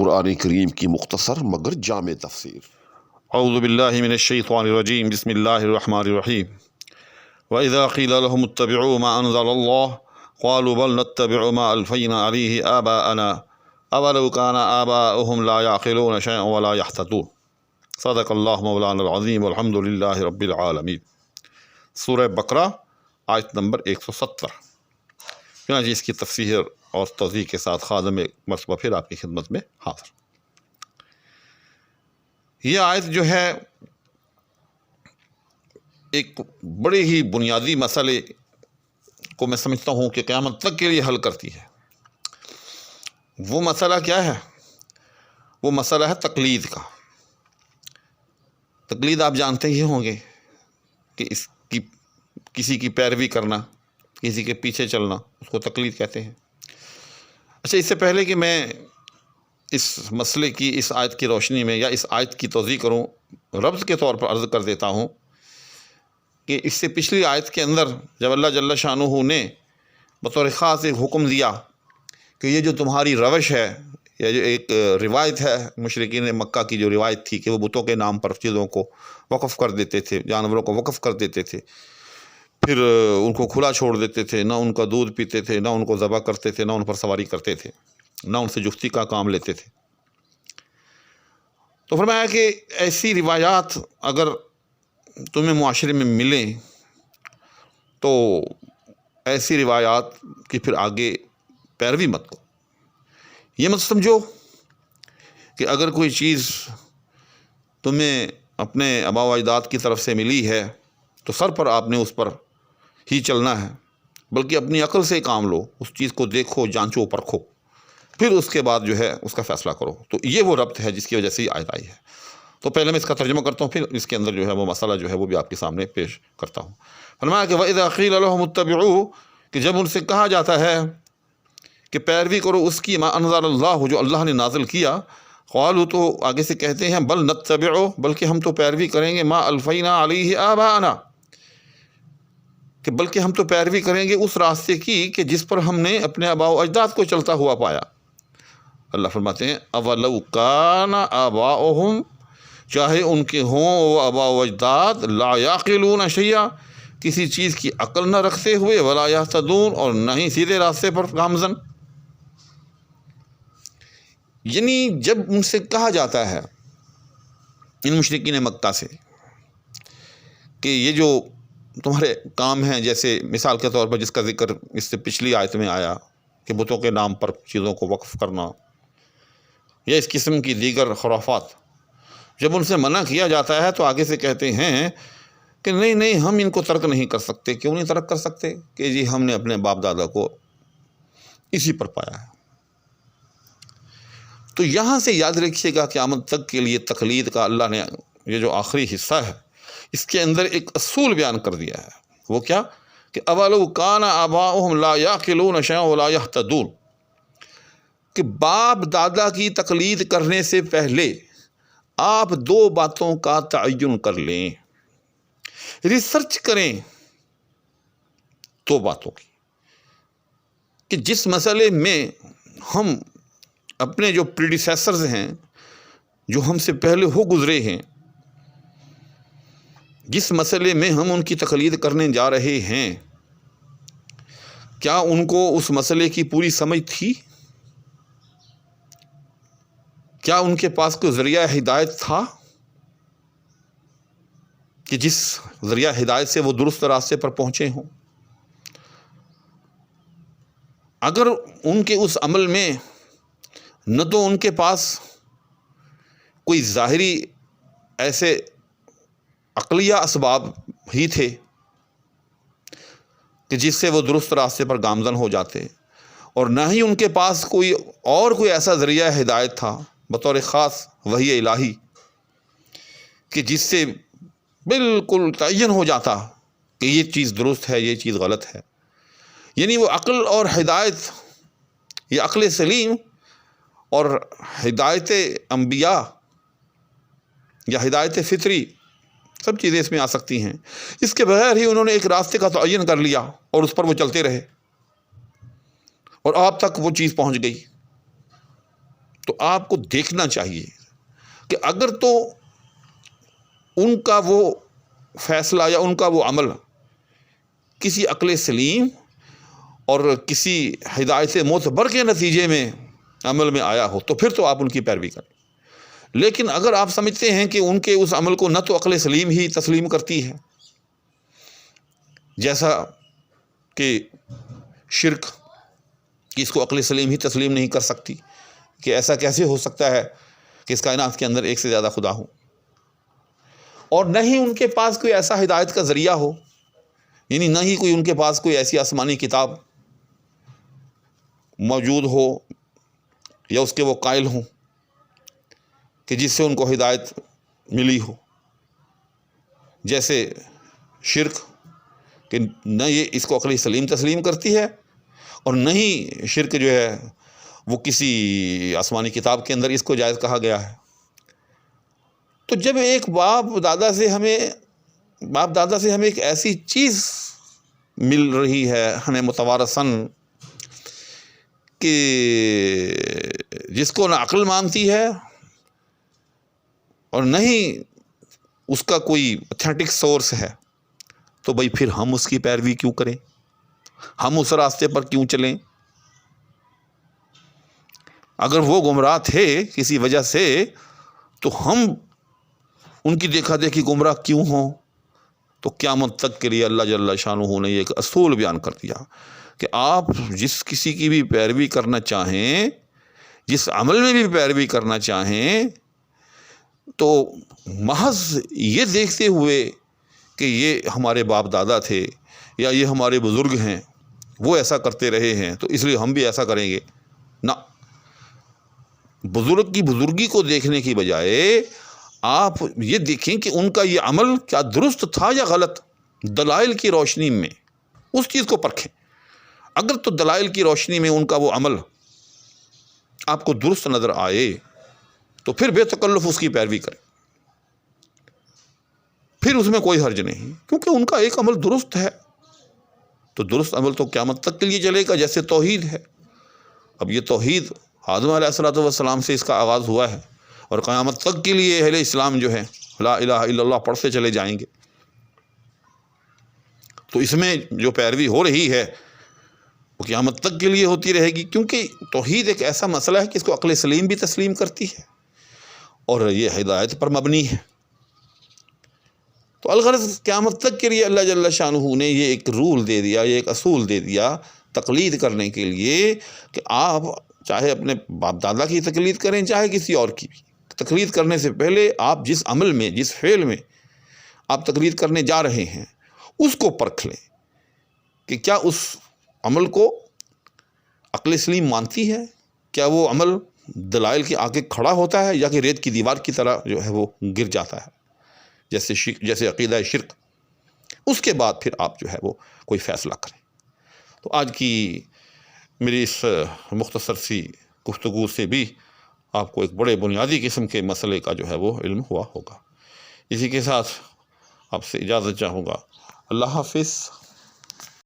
قرآن کریم کی مختصر مگر جامع تفسیر۔ اعوذ باللہ من الشیطان الرجیم، بسم اللہ الرحمن الرحیم۔ وَإِذَا قِيلَ لَهُمُ اتَّبِعُوا مَا أَنزَلَ اللَّهُ قَالُوا بَلْ نَتَّبِعُ مَا أَلْفَيْنَا عَلَيْهِ آبَاءَنَا أَوَلَوْ كَانَ آبَاؤُهُمْ لَا يَعْقِلُونَ شَيْئًا وَلَا يَهْتَدُونَ۔ صدق اللہ مولانا العظیم والحمد للہ رب العالمین۔ سورہ بقرہ آیت نمبر 170۔ چنانچہ اس کی تفسیر اور توضیح کے ساتھ خادم ایک مرتبہ پھر آپ کی خدمت میں حاضر۔ یہ آیت جو ہے ایک بڑے ہی بنیادی مسئلے کو میں سمجھتا ہوں کہ قیامت تک کے لیے حل کرتی ہے۔ وہ مسئلہ کیا ہے؟ وہ مسئلہ ہے تقلید کا۔ تقلید آپ جانتے ہی ہوں گے کہ کسی کی پیروی کرنا، کسی کے پیچھے چلنا، اس کو تقلید کہتے ہیں۔ اچھا، اس سے پہلے کہ میں اس مسئلے کی اس آیت کی روشنی میں یا اس آیت کی توضیح کروں، ربط کے طور پر عرض کر دیتا ہوں کہ اس سے پچھلی آیت کے اندر جب اللہ جل شانہ نے بطور خاص ایک حکم دیا کہ یہ جو تمہاری روش ہے، یا جو ایک روایت ہے مشرکین مکہ کی، جو روایت تھی کہ وہ بتوں کے نام پر چیزوں کو وقف کر دیتے تھے، جانوروں کو وقف کر دیتے تھے، پھر ان کو کھلا چھوڑ دیتے تھے، نہ ان کا دودھ پیتے تھے، نہ ان کو ذبح کرتے تھے، نہ ان پر سواری کرتے تھے، نہ ان سے جفتی کا کام لیتے تھے۔ تو فرمایا کہ ایسی روایات اگر تمہیں معاشرے میں ملیں تو ایسی روایات کی پھر آگے پیروی مت کرو۔ یہ مت سمجھو کہ اگر کوئی چیز تمہیں اپنے آباء و اجداد کی طرف سے ملی ہے تو سر پر آپ نے اس پر ہی چلنا ہے، بلکہ اپنی عقل سے کام لو، اس چیز کو دیکھو، جانچو، پرکھو، پھر اس کے بعد جو ہے اس کا فیصلہ کرو۔ تو یہ وہ ربط ہے جس کی وجہ سے یہ آیت آئی ہے۔ تو پہلے میں اس کا ترجمہ کرتا ہوں، پھر اس کے اندر جو ہے وہ مسئلہ جو ہے وہ بھی آپ کے سامنے پیش کرتا ہوں۔ فرمایا کہ وَإِذَا قِيلَ لَهُمُ اتَّبِعُوا، کہ جب ان سے کہا جاتا ہے کہ پیروی کرو اس کی، ما انزل اللہ، جو اللہ نے نازل کیا، قالوا، تو آگے سے کہتے ہیں بل نتبع، بلکہ ہم تو پیروی کریں گے، ما الفینا علیہ آباءنا، کہ بلکہ ہم تو پیروی کریں گے اس راستے کی کہ جس پر ہم نے اپنے آباء و اجداد کو چلتا ہوا پایا۔ اللہ فرماتے ہیں اولو کان آباؤہم، چاہے ان کے ہوں وہ آباء و اجداد، لا یعقلون شیئا، کسی چیز کی عقل نہ رکھتے ہوئے، ولا یہتدون، اور نہ ہی سیدھے راستے پر گامزن۔ یعنی جب ان سے کہا جاتا ہے، ان مشرکین مکہ سے، کہ یہ جو تمہارے کام ہیں، جیسے مثال کے طور پر جس کا ذکر اس سے پچھلی آیت میں آیا کہ بتوں کے نام پر چیزوں کو وقف کرنا، یا اس قسم کی دیگر خرافات، جب ان سے منع کیا جاتا ہے تو آگے سے کہتے ہیں کہ نہیں ہم ان کو ترک نہیں کر سکتے۔ کیوں نہیں ترک کر سکتے؟ کہ جی ہم نے اپنے باپ دادا کو اسی پر پایا ہے۔ تو یہاں سے یاد رکھیے گا قیامت تک کے لیے تقلید کا اللہ نے یہ جو آخری حصہ ہے اس کے اندر ایک اصول بیان کر دیا ہے۔ وہ کیا؟ کہ اولو کان آباؤہم لا یعقلون شیئا ولا یہتدون، کہ باپ دادا کی تقلید کرنے سے پہلے آپ دو باتوں کا تعین کر لیں، ریسرچ کریں دو باتوں کی، کہ جس مسئلے میں ہم اپنے جو پریڈیسیسرز ہیں، جو ہم سے پہلے ہو گزرے ہیں، جس مسئلے میں ہم ان کی تقلید کرنے جا رہے ہیں، کیا ان کو اس مسئلے کی پوری سمجھ تھی؟ کیا ان کے پاس کوئی ذریعہ ہدایت تھا کہ جس ذریعہ ہدایت سے وہ درست راستے پر پہنچے ہوں؟ اگر ان کے اس عمل میں نہ تو ان کے پاس کوئی ظاہری ایسے عقلیہ اسباب ہی تھے کہ جس سے وہ درست راستے پر گامزن ہو جاتے، اور نہ ہی ان کے پاس کوئی ایسا ذریعہ ہدایت تھا بطور خاص وحی الہی کہ جس سے بالکل تعین ہو جاتا کہ یہ چیز درست ہے، یہ چیز غلط ہے۔ یعنی وہ عقل اور ہدایت، یہ عقل سلیم اور ہدایت انبیاء یا ہدایت فطری، سب چیزیں اس میں آ سکتی ہیں، اس کے بغیر ہی انہوں نے ایک راستے کا تعین کر لیا اور اس پر وہ چلتے رہے اور آپ تک وہ چیز پہنچ گئی۔ تو آپ کو دیکھنا چاہیے کہ اگر تو ان کا وہ فیصلہ یا ان کا وہ عمل کسی عقل سلیم اور کسی ہدایت معتبر کے نتیجے میں عمل میں آیا ہو تو پھر تو آپ ان کی پیروی کریں. لیکن اگر آپ سمجھتے ہیں کہ ان کے اس عمل کو نہ تو عقل سلیم ہی تسلیم کرتی ہے، جیسا کہ شرک، کہ اس کو عقل سلیم ہی تسلیم نہیں کر سکتی کہ ایسا کیسے ہو سکتا ہے کہ اس کائنات کے اندر ایک سے زیادہ خدا ہو، اور نہ ہی ان کے پاس کوئی ایسا ہدایت کا ذریعہ ہو، یعنی نہ ہی کوئی ان کے پاس کوئی ایسی آسمانی کتاب موجود ہو یا اس کے وہ قائل ہوں کہ جس سے ان کو ہدایت ملی ہو. جیسے شرک کہ نہ یہ اس کو عقل سلیم تسلیم کرتی ہے، اور نہ ہی شرک جو ہے وہ کسی آسمانی کتاب کے اندر اس کو جائز کہا گیا ہے. تو جب ایک باپ دادا سے ہمیں ایک ایسی چیز مل رہی ہے ہمیں متوارثاً کہ جس کو نہ عقل مانتی ہے اور نہ ہی اس کا کوئی اتھینٹک سورس ہے، تو بھئی پھر ہم اس کی پیروی کیوں کریں، ہم اس راستے پر کیوں چلیں؟ اگر وہ گمراہ تھے کسی وجہ سے تو ہم ان کی دیکھا دیکھی گمراہ کیوں ہوں؟ تو قیامت تک کے لیے اللہ جل شانہ نے یہ ایک اصول بیان کر دیا کہ آپ جس کسی کی بھی پیروی کرنا چاہیں، جس عمل میں بھی پیروی کرنا چاہیں، تو محض یہ دیکھتے ہوئے کہ یہ ہمارے باپ دادا تھے یا یہ ہمارے بزرگ ہیں، وہ ایسا کرتے رہے ہیں تو اس لیے ہم بھی ایسا کریں گے، نہ. بزرگ کی بزرگی کو دیکھنے کی بجائے آپ یہ دیکھیں کہ ان کا یہ عمل کیا درست تھا یا غلط. دلائل کی روشنی میں اس چیز کو پرکھیں. اگر تو دلائل کی روشنی میں ان کا وہ عمل آپ کو درست نظر آئے تو پھر بے تکلف اس کی پیروی کریں، پھر اس میں کوئی حرج نہیں، کیونکہ ان کا ایک عمل درست ہے. تو درست عمل تو قیامت تک کے لیے چلے گا، جیسے توحید ہے. اب یہ توحید آدم علیہ السلام سے اس کا آغاز ہوا ہے، اور قیامت تک کے لیے اہل اسلام جو ہے لا الہ الا اللہ پڑھتے چلے جائیں گے. تو اس میں جو پیروی ہو رہی ہے وہ قیامت تک کے لیے ہوتی رہے گی، کیونکہ توحید ایک ایسا مسئلہ ہے کہ اس کو عقل سلیم بھی تسلیم کرتی ہے اور یہ ہدایت پر مبنی ہے. تو الغرض قیامت تک کے لیے اللہ جل شانہ نے یہ ایک رول دے دیا، یہ ایک اصول دے دیا تقلید کرنے کے لیے کہ آپ چاہے اپنے باپ دادا کی تقلید کریں چاہے کسی اور کی بھی. تقلید کرنے سے پہلے آپ جس عمل میں، جس فعل میں آپ تقلید کرنے جا رہے ہیں اس کو پرکھ لیں کہ کیا اس عمل کو عقل سلیم مانتی ہے، کیا وہ عمل دلائل کے آگے کھڑا ہوتا ہے یا کہ ریت کی دیوار کی طرح جو ہے وہ گر جاتا ہے، جیسے عقیدہ شرک. اس کے بعد پھر آپ جو ہے وہ کوئی فیصلہ کریں. تو آج کی میری اس مختصر سی گفتگو سے بھی آپ کو ایک بڑے بنیادی قسم کے مسئلے کا جو ہے وہ علم ہوا ہوگا. اسی کے ساتھ آپ سے اجازت چاہوں گا. اللہ حافظ.